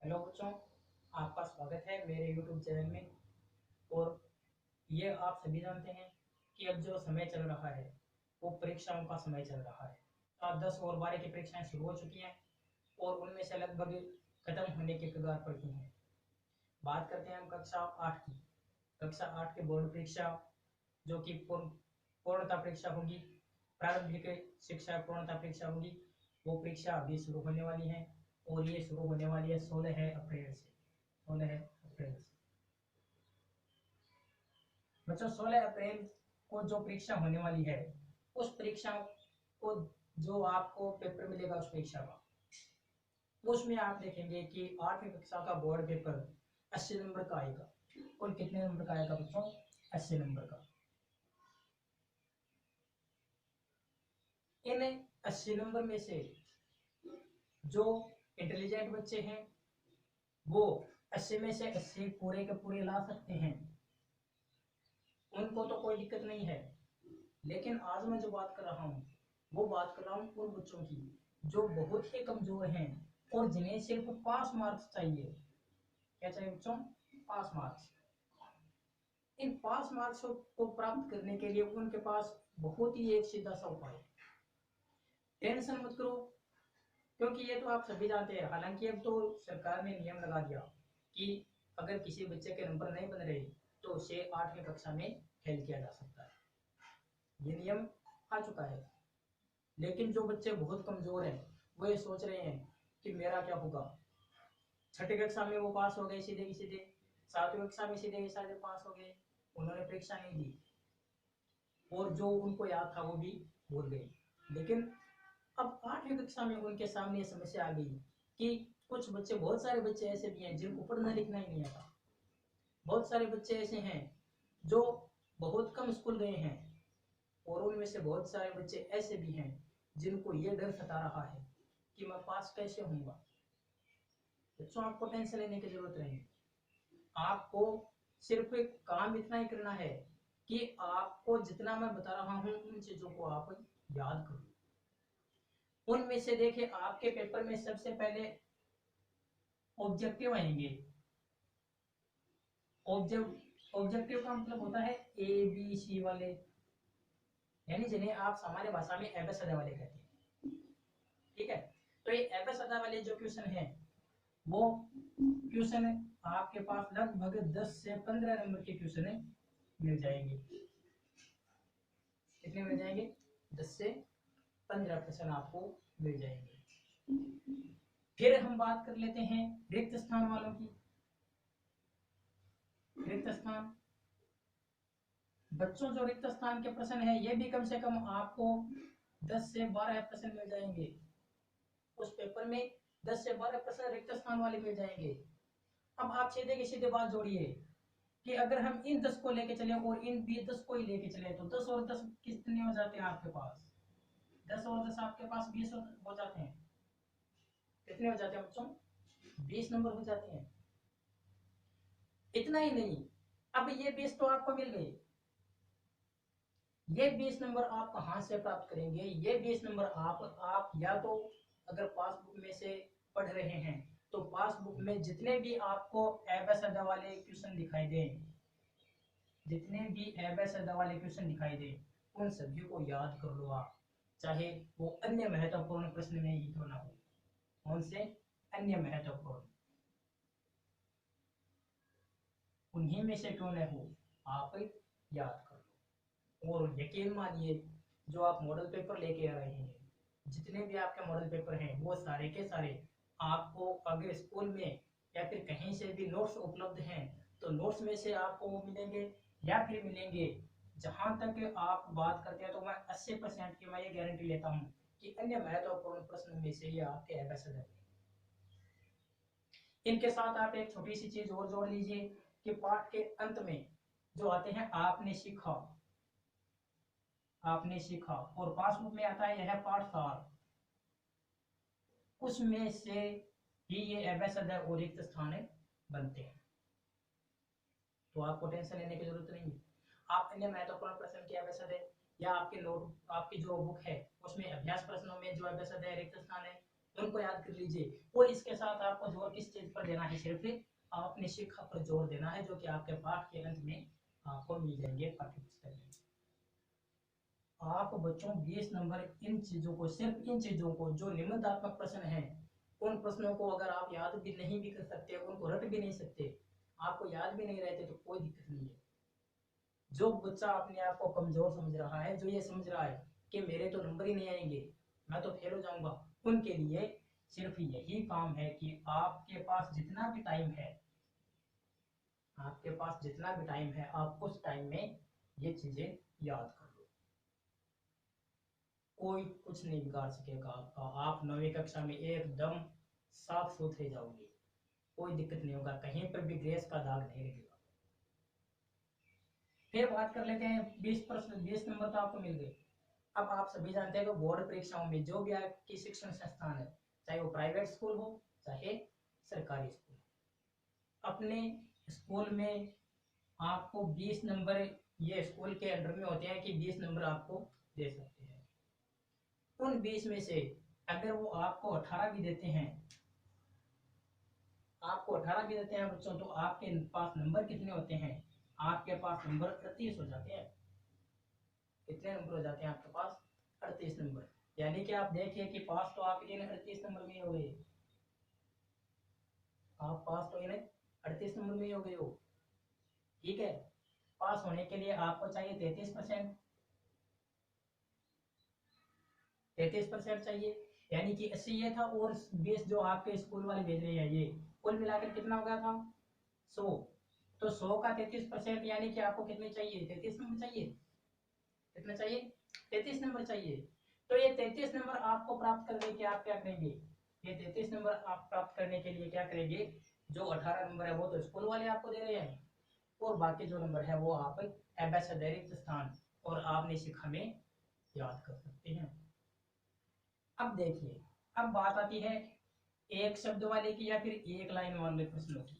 Hello बच्चों, आपका स्वागत है मेरे YouTube चैनल में। और ये आप सभी जानते हैं कि अब जो समय चल रहा है वो परीक्षाओं का समय चल रहा है। तो 10 और 12 की परीक्षाएं शुरू हो चुकी हैं और उनमें से लगभग खत्म होने के कगार पर ही हैं। बात करते हैं हम कक्षा 8 की। कक्षा 8 की बोर्ड परीक्षा, जो कि पूर्णता परीक्षा होगी, प्रारंभिक शिक्षा पूर्णता परीक्षा होगी, वो परीक्षा अभी शुरू होने वाली है। और ये शुरू होने वाली है 16 अप्रैल से। 16 अप्रैल से बच्चों, 16 अप्रैल को जो परीक्षा होने वाली है, उस परीक्षा को, जो आपको पेपर मिलेगा उस परीक्षा का, उसमें आप देखेंगे कि 8वीं कक्षा का बोर्ड पेपर 80 नंबर का आएगा। और कितने नंबर का आएगा बच्चों? 80 नंबर का। इन 80 नंबर में से जो इंटेलिजेंट बच्चे हैं वो 80 में से 80 पूरे के पूरे ला सकते हैं, उनको तो कोई दिक्कत नहीं है। लेकिन आज मैं जो बात कर रहा हूँ वो बात कर रहा हूँ उन बच्चों की जो बहुत ही कमजोर हैं और जिन्हें सिर्फ पास मार्क्स चाहिए। क्या चाहिए बच्चों? Pass marks. इन पास मार्क्स को प्राप्त करने के लिए उनके पास बहुत ही एक सीधा सा उपाय है। टेंशन मत करो, क्योंकि ये तो आप सभी जानते हैं। हालांकि अब तो सरकार ने नियम लगा दिया कि अगर किसी बच्चे के नंबर नहीं बन रहे तो उसे 8वीं कक्षा में फेल किया जा सकता है। ये नियम आ चुका है। लेकिन जो बच्चे बहुत कमजोर हैं वो ये सोच रहे हैं कि मेरा क्या होगा। छठी कक्षा में वो पास हो गए सीधे की सीधे, 7वीं कक्षा में सीधे की सीधे पास हो गए, उन्होंने परीक्षा नहीं दी और जो उनको याद था वो भी भूल गए। लेकिन अब 8वीं कक्षा में उनके सामने ये समस्या आ गई कि कुछ बच्चे, बहुत सारे बच्चे ऐसे भी हैं जिनको पढ़ना लिखना ही नहीं आता। बहुत सारे बच्चे ऐसे हैं जो बहुत कम स्कूल गए हैं और उनमें से बहुत सारे बच्चे ऐसे भी हैं जिनको ये डर सता रहा है कि मैं पास कैसे होऊंगा। बच्चों, आपको टेंशन लेने की जरूरत नहीं। आपको सिर्फ एक काम इतना ही करना है कि आपको जितना मैं बता रहा हूं उन चीजों को आप याद करो। उनमें से देखिए, आपके पेपर में सबसे पहले ऑब्जेक्टिव आएंगे। ऑब्जेक्टिव का मतलब होता है ए बी सी वाले, यानी जिन्हें आप सामान्य भाषा में एबेसडा वाले कहते हैं। ठीक है? तो ये एबेसडा वाले जो क्वेश्चन है वो क्वेश्चन आपके पास लगभग 10 से 15 नंबर के क्वेश्चन मिल जाएंगे। कितने मिल जाएंगे? 10 से 15 क्वेश्चन आपको मिल जाएंगे। फिर हम बात कर लेते हैं रिक्त स्थान वालों की। रिक्त स्थान बच्चों, जो रिक्त स्थान के प्रश्न है ये भी कम से कम आपको 10 से 12 प्रश्न मिल जाएंगे। उस पेपर में 10 से 12 प्रश्न रिक्त स्थान वाले मिल जाएंगे। अब आप सीधे की सीधे बात जोड़िए कि अगर हम इन 10 को लेके चले और इन भी 10 को ही लेके चले तो 10 और 10 कितने हो जाते हैं आपके पास? 10 और 10 आपके पास 20 हो जाते हैं। कितने हो जाते हैं बच्चों? 20 नंबर हो जाते हैं। इतना ही नहीं, अब ये 20 तो आपको मिल गए, ये 20 नंबर आप कहां से प्राप्त करेंगे? ये 20 नंबर आप या तो अगर पासबुक में से पढ़ रहे हैं तो पासबुक में जितने भी आपको एबेसडा वाले क्वेश्चन दिखाई दें, जितने भी एबेसडा वाले क्वेश्चन दिखाई दें उन सभी को याद कर लो आप, चाहे वो अन्य महत्वपूर्ण प्रश्न में ही क्यों ना हो। कौन से अन्य महत्वपूर्ण? उन्हीं में से क्यों न हो, आप याद कर लो। और यकीन मानिए, जो आप मॉडल पेपर लेके आ रहे हैं, जितने भी आपके मॉडल पेपर हैं वो सारे के सारे आपको अगर स्कूल में या फिर कहीं से भी नोट्स उपलब्ध हैं तो नोट्स में से आपको वो मिलेंगे या फिर मिलेंगे। जहां तक आप बात करते हैं तो मैं 80% की मैं ये गारंटी लेता हूँ कि अन्य महत्वपूर्ण प्रश्न में से ये आपके एबेसड है। इनके साथ आप एक छोटी सी चीज और जोड़ लीजिए कि पाठ के अंत में जो आते हैं आपने सीखा, आपने सीखा, और पासबुक में आता है यह पाठ सार, उसमें से ही ये एबेसड और रिक्त स्थान बनते हैं। तो आपको टेंशन लेने की जरूरत नहीं है। आप अन्य महत्वपूर्ण प्रश्न के एबेसड या आपके नोट, आपकी जो बुक है उसमें अभ्यास प्रश्नों में जो एबेसड रिक्त स्थान है उनको याद कर लीजिए। और इसके साथ आपको जोर किस चीज पर देना है, सिर्फ अपनी शिक्षा पर जोर देना है, जो कि आपके पाठ के अंत में आपको मिल जाएंगे पाठ्य पुस्तक में। आप बच्चों 20 नंबर इन चीजों को, सिर्फ इन चीजों को जो निबंधात्मक प्रश्न हैं, उन प्रश्नों को अगर आप याद भी नहीं भी कर सकते, उनको रट भी नहीं सकते, आपको याद भी नहीं रहते, तो कोई दिक्कत नहीं है। जो बच्चा अपने आप को कमजोर समझ रहा है, जो ये समझ रहा है कि मेरे तो नंबर ही नहीं आएंगे, मैं तो फेल हो जाऊंगा, उनके लिए सिर्फ यही काम है कि आपके पास जितना भी टाइम है, आपके पास जितना भी टाइम है, आप उस टाइम में ये चीजें याद कर लो। कोई कुछ नहीं बिगाड़ सकेगा आपका। आप 9वीं कक्षा में एकदम साफ सुथरे जाओगे, कोई दिक्कत नहीं होगा, कहीं पर भी ग्रेस का दाग नहीं लगेगा। फिर बात कर लेते हैं 20 नंबर तो आपको मिल गए। अब आप सभी जानते हैं कि बोर्ड परीक्षाओं में जो भी आपकी शिक्षण संस्थान है, चाहे वो प्राइवेट स्कूल हो चाहे सरकारी स्कूल, अपने स्कूल में आपको 20 नंबर, ये स्कूल के अंडर में होते हैं कि 20 नंबर आपको दे सकते हैं। उन 20 में से अगर वो आपको 18 भी देते हैं, आपको 18 भी देते हैं बच्चों, तो आपके पास नंबर कितने होते हैं, आपके पास नंबर 38 हो जाते हैं। कितने नंबर हो जाते हैं आपके पास, 38 नंबर। यानी कि आप देखिए कि पास तो आप इन 38 नंबर में हो गए, आप पास तो इन 38 नंबर में हो गए हो। ठीक है, पास होने के लिए आपको चाहिए 33%, 33% चाहिए, यानी कि 80 ये था, और 20 जो आपके स्कूल वाले भेज रहे हैं, ये कुल मिलाकर कितना हो गया था, 100। तो 100 का 33%, यानी कि आपको कितने चाहिए, 33 नंबर चाहिए। कितना चाहिए, 33 नंबर चाहिए। तो ये 33 नंबर आपको प्राप्त करने के आप क्या करेंगे, ये 33 नंबर आप प्राप्त करने के लिए क्या करेंगे, जो 18 नंबर है वो तो स्कूल वाले आपको दे रहे हैं, और बाकी जो नंबर है वो आप अवैतनिक स्थान और आपने शिक्षा में याद कर सकते हैं। अब देखिए, अब बात आती है एक शब्द वाले की या फिर एक लाइन वाले प्रश्नों की।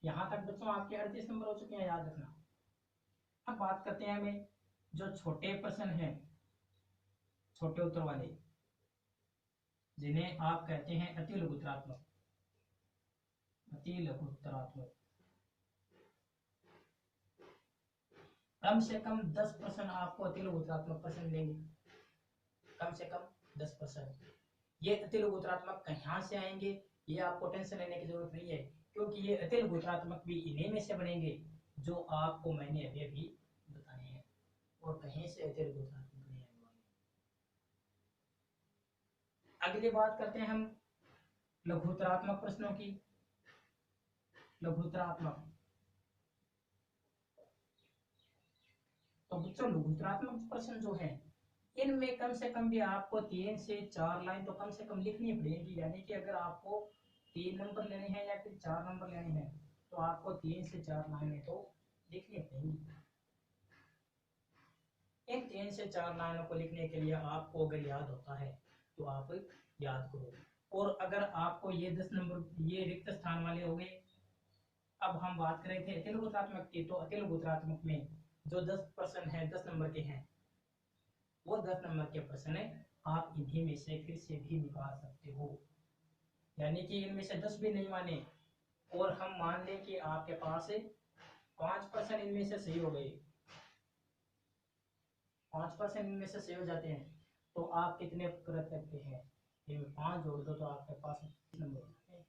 यहां तक बच्चों आपके 38 नंबर हो चुके हैं, याद रखना। अब बात करते हैं हमें जो छोटे प्रश्न हैं, छोटे उत्तर वाले, जिन्हें आप कहते हैं अति लघुत्तरात्मक, अति लघुत्तरात्मक। कम से कम 10% आपको अति लघुत्तरात्मक प्रश्न लेंगे, कम से कम 10%। ये अति लघुत्तरात्मक कहाँ से आएंगे, ये आपको टेंशन लेने की जरूरत नहीं है, क्योंकि ये अति लघुत्तरात्मक भी इन्हीं में से बनेंगे जो आपको मैंने अभी बताए हैं, और कहीं से अति लघुत्तरात्मक नहीं आने वाले। अगली बात करते हैं हम लघुत्तरात्मक प्रश्नों की। लघुत्तरात्मक, तो बच्चों लघुत्तरात्मक प्रश्न जो है, इनमें कम से कम भी आपको 3 से 4 लाइन तो कम से कम लिखनी पड़ेगी। यानी कि अगर आपको 3 नंबर लेने हैं या फिर 4 नंबर लेने हैं, तो आपको 3 से 4 लाइनें तो लिखनी पड़ेगी। इन 3 से 4 लाइनों को लिखने के लिए आपको अगर याद होता है तो आप याद करो। और अगर आपको ये 10 नंबर ये रिक्त स्थान वाले हो गए। अब हम बात कर रहे थे अति लघुत्तरात्मक की, तो अति लघुत्तरात्मक में जो 10 प्रश्न है, 10 नंबर के हैं, वो 10 नंबर के प्रश्न आप इन्हीं में से फिर से भी निकाल सकते हो। यानी कि इनमें से 10 भी नहीं माने, और हम मान लें कि आपके पास 5% इनमें से सही हो गए, 5% इनमें से सही हो जाते हैं, तो आप कितने कर सकते हैं, इनमें 5 जोड़ दो तो आपके पास नंबर हो जाते हैं।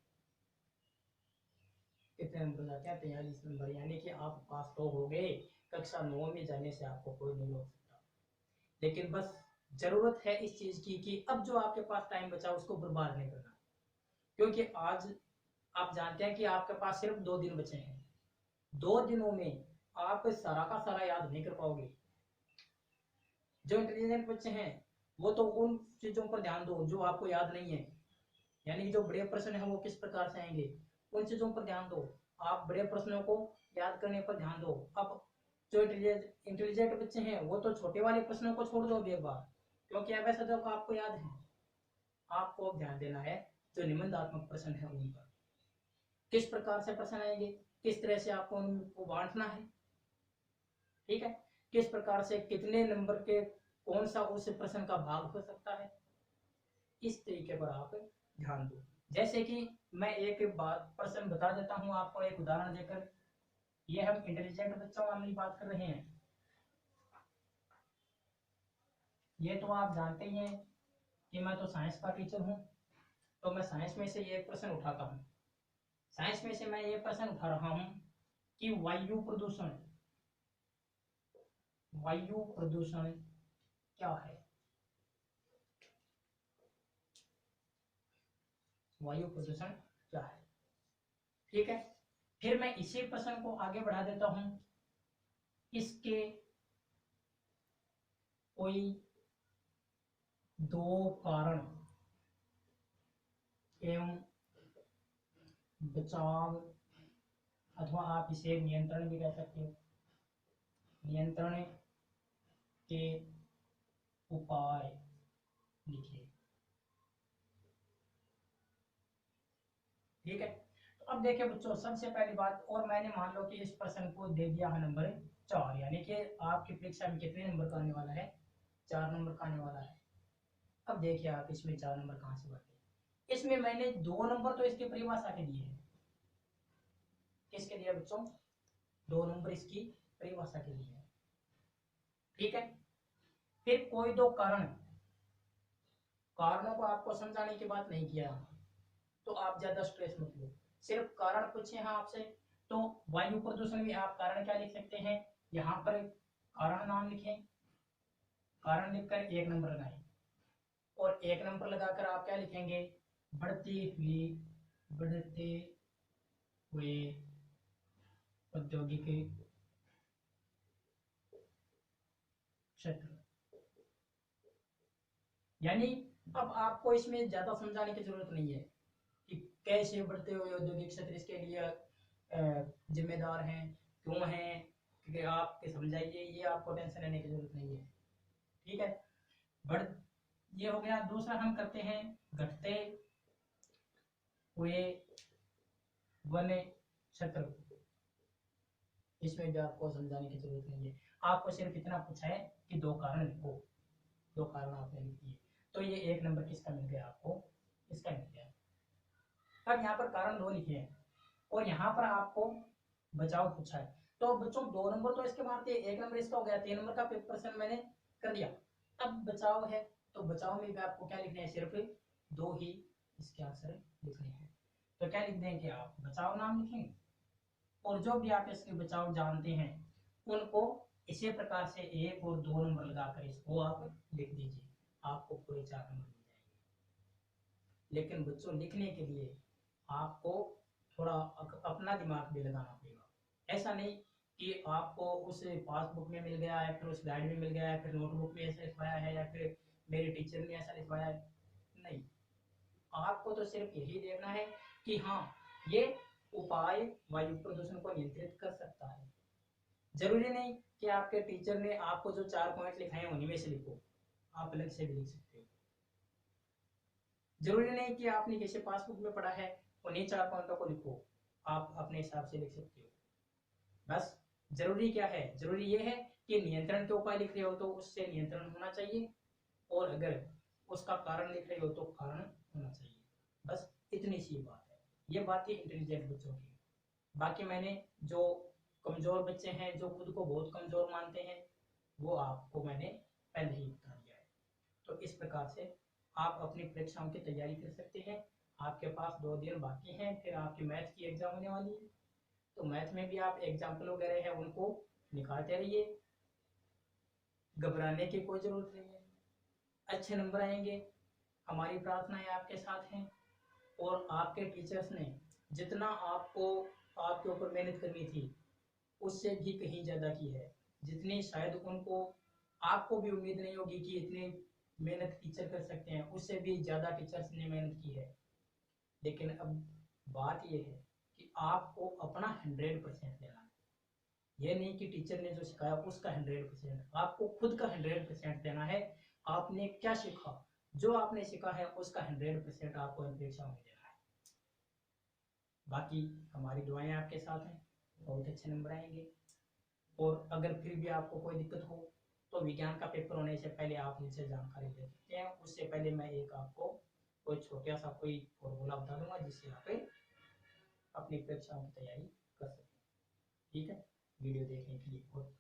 कितने नंबर हो जाते हैं, 43 नंबर। यानी कि आप पास तो हो गए, कक्षा 9 में जाने से आपको कोई नहीं रोक सकता। लेकिन बस जरूरत है इस चीज की कि अब जो आपके पास टाइम बचा उसको बर्बाद नहीं करना, क्योंकि आज आप जानते हैं कि आपके पास सिर्फ 2 दिन बचे हैं। 2 दिनों में आप सारा का सारा याद नहीं कर पाओगे। जो इंटेलिजेंट बच्चे हैं वो तो उन चीजों पर ध्यान दो जो आपको याद नहीं है, यानी कि जो बड़े प्रश्न है वो किस प्रकार से आएंगे, उन चीजों पर ध्यान दो। आप बड़े प्रश्नों को याद करने पर ध्यान दो। अब जो इंटेलिजेंट बच्चे हैं वो तो छोटे वाले प्रश्नों को छोड़ दो एक बार, क्योंकि अब ऐसा जो आपको याद है। आपको अब ध्यान देना है जो निबंधात्मक प्रश्न है उन पर, किस प्रकार से प्रश्न आएंगे, किस तरह से आपको उनको बांटना है। ठीक है, किस प्रकार से कितने नंबर के कौन सा उस प्रश्न का भाग हो सकता है, इस तरीके पर आप ध्यान दो। जैसे कि मैं एक बात प्रश्न बता देता हूं आपको एक उदाहरण देकर। ये हम इंटेलिजेंट बच्चों वाली बात कर रहे हैं। ये तो आप जानते ही हैं कि मैं तो साइंस का टीचर हूं, तो मैं साइंस में से ये एक प्रश्न उठाता हूं। साइंस में से मैं ये प्रश्न उठा रहा हूं कि वायु प्रदूषण क्या है। वायु प्रदूषण क्या है, ठीक है। फिर मैं इसी प्रश्न को आगे बढ़ा देता हूं, इसके कोई दो कारण एवं बचाव, अथवा आप इसे नियंत्रण भी कह सकते हो, नियंत्रण के उपाय लिखिए, ठीक है। तो अब देखिए बच्चों, सबसे पहली बात, और मैंने मान लो कि इस प्रश्न को दे दिया है नंबर 4, यानी कि आपकी परीक्षा में कितने नंबर का आने वाला है, 4 नंबर का आने वाला है। अब देखिए आप इसमें 4 नंबर कहां से बढ़ते। इसमें मैंने 2 नंबर तो इसकी परिभाषा के दिए हैं। किसके दिया बच्चों, 2 नंबर इसकी परिभाषा के लिए है, ठीक है। फिर कोई दो कारण, कारणों को आपको समझाने की बात नहीं किया, तो आप ज्यादा स्ट्रेस मत लो, सिर्फ कारण पूछे हैं आपसे। तो वायु प्रदूषण में आप कारण क्या लिख सकते हैं, यहाँ पर कारण नाम लिखें, कारण लिखकर 1 नंबर लगाएं, और 1 नंबर लगाकर आप क्या लिखेंगे, बढ़ते हुए औद्योगिक क्षेत्र। यानी अब आपको इसमें ज्यादा समझाने की जरूरत नहीं है कि कैसे बढ़ते हुए औद्योगिक क्षेत्र इसके लिए जिम्मेदार हैं, क्यों हैं, क्योंकि आप समझाइए, ये आपको टेंशन लेने की जरूरत नहीं है, ठीक है। बढ़ ये हो गया। दूसरा हम करते हैं घटते हुए वन क्षेत्र। इसमें भी आपको समझाने की जरूरत नहीं है, आपको सिर्फ इतना पूछा है कि 2 कारण लिखो, 2 कारण आपने लिख दिए, तो ये 1 नंबर किसका मिल गया आपको, इसका मिल गया। अब यहाँ पर कारण 2 लिखे हैं, और यहाँ पर आपको बचाव पूछा है, तो बच्चों 2 नंबर तो इसके मारते हैं, 1 नंबर इसका हो गया, 3 नंबर का प्रश्न मैंने कर दिया। अब बचाव है, तो बचाव में भी आपको क्या लिखना है, सिर्फ 2 ही इसके आंसर लिखने हैं। तो क्या लिख देंगे आप, बचाव नाम लिखेंगे, और जो भी आप इसके बचाव जानते हैं उनको इसी प्रकार से 1 और 2 नंबर लगाकर इसको आप लिख दीजिए, आपको पूरे 4 नंबर मिल जाएंगे। लेकिन बच्चों लिखने के लिए आपको थोड़ा अपना दिमाग भी लगाना पड़ेगा। ऐसा नहीं कि आपको उस पासबुक में मिल गया है, फिर उस गाइड में मिल गया है, फिर नोटबुक में ऐसा लिखवाया है, या फिर मेरे टीचर ने ऐसा लिखवाया है, नहीं। आपको तो सिर्फ यही देखना है कि हाँ, ये उपाय वायु प्रदूषण को नियंत्रित कर सकता है। जरूरी नहीं कि आपके टीचर ने आपको जो 4 पॉइंट लिखाए हैं उन्हीं में से लिखो, आप अलग से भी लिख सकते हो। जरूरी नहीं कि आपने किसी पासबुक में पढ़ा है उन्हीं 4 पॉइंटों को लिखो, आप अपने हिसाब से लिख सकते हो। बस जरूरी क्या है, जरूरी ये है कि नियंत्रण के उपाय लिख रहे हो तो उससे नियंत्रण होना चाहिए, और अगर उसका कारण लिख रहे हो तो कारण होना चाहिए। बस इतनी सी बात है, ये बात थी इंटेलिजेंट बच्चों की। बाकी मैंने जो कमजोर बच्चे हैं, जो खुद को बहुत कमजोर मानते हैं, वो आपको मैंने पहले ही बता दिया है। तो इस प्रकार से आप अपनी परीक्षाओं की तैयारी कर सकते हैं। आपके पास 2 दिन बाकी हैं, फिर आपकी मैथ की एग्जाम होने वाली है, तो मैथ में भी आप एग्जाम्पल वगैरह है उनको निकालते रहिए, घबराने की कोई जरूरत नहीं है, अच्छे नंबर आएंगे, हमारी प्रार्थनाएं आपके साथ हैं। और आपके टीचर्स ने जितना आपको आपके ऊपर मेहनत करनी थी उससे भी कहीं ज़्यादा की है, जितनी शायद उनको आपको भी उम्मीद नहीं होगी कि इतनी मेहनत टीचर कर सकते हैं, उससे भी ज़्यादा टीचर्स ने मेहनत की है। लेकिन अब बात यह है कि आपको अपना 100% देना है, ये नहीं कि टीचर ने जो सिखाया उसका 100%, आपको खुद का 100% देना है। आपने क्या सीखा, जो आपने सीखा है उसका 100% आपको परीक्षा में देना है। बाकी हमारी दुआएं आपके साथ हैं, बहुत अच्छे नंबर आएंगे। और अगर फिर भी आपको कोई दिक्कत हो तो विज्ञान का पेपर होने से पहले आप मुझसे जानकारी ले सकते हैं, उससे पहले मैं एक आपको कोई छोटा सा कोई फॉर्मूला बता दूंगा जिससे आप अपनी परीक्षाओं की तैयारी कर सकते हैं। ठीक है, वीडियो देखने के लिए बहुत